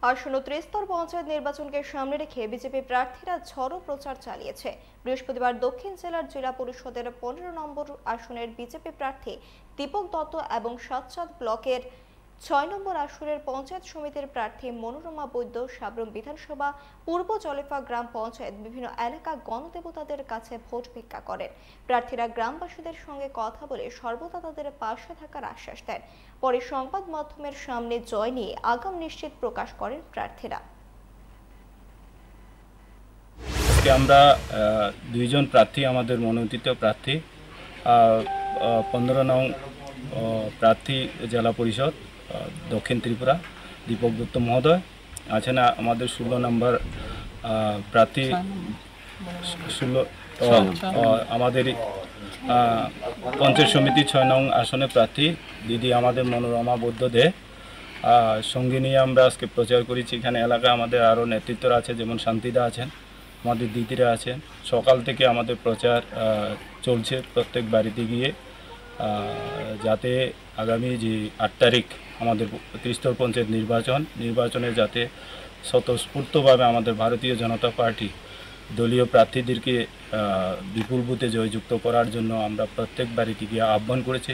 আসন্ন ত্রিস্তর পঞ্চায়েত নির্বাচনকে সামনে রেখে বিজেপি প্রার্থীরা ঝড়ো প্রচার চালিয়েছে। বৃহস্পতিবার দক্ষিণ জেলার জেলা পরিষদের 15 নম্বর আসনের বিজেপি প্রার্থী দীপক দত্ত এবং সাতচাঁদ ব্লকের 6 নম্বর আসনের পঞ্চায়েত সমিতির প্রার্থী মনোরমা বৈদ্য সাবরুম বিধানসভা পূর্ব জলেফা গ্রাম পঞ্চায়েত বিভিন্ন এলাকা গণদেবতাদের কাছে ভোট ভিক্ষা করেন। প্রার্থীরা গ্রামবাসীদের সঙ্গে কথা বলে সর্বদা তাদের পাশে থাকার আশ্বাস দেন। পরে সংবাদ মাধ্যমের সামনে জয় নিয়ে আগাম নিশ্চিত প্রকাশ করেন প্রার্থীরা। আমরা দুইজন প্রার্থী, আমাদের মনোনীত প্রার্থী 15 নং প্রার্থী জেলা পরিষদ দক্ষিণ ত্রিপুরা দীপক দত্ত মহোদয় আছেন। আমাদের 16 নম্বর প্রার্থী 16 আমাদের পঞ্চায়েত সমিতি 6 নং আসনে প্রার্থী দিদি আমাদের মনোরমা বৈদ্য দে সঙ্গে নিয়ে আমরা আজকে প্রচার করেছি। এখানে এলাকায় আমাদের আরও নেতৃত্বরা আছে, যেমন শান্তিদা আছেন, আমাদের দিদিরা আছেন। সকাল থেকে আমাদের প্রচার চলছে প্রত্যেক বাড়িতে গিয়ে, যাতে আগামী যে 8 তারিখ আমাদের ত্রিস্তর পঞ্চায়েত নির্বাচনে যাতে স্বতঃস্ফূর্তভাবে আমাদের ভারতীয় জনতা পার্টি দলীয় প্রার্থীদেরকে বিপুল বুথে জয়যুক্ত করার জন্য আমরা প্রত্যেক বাড়িতে গিয়ে আহ্বান করেছি।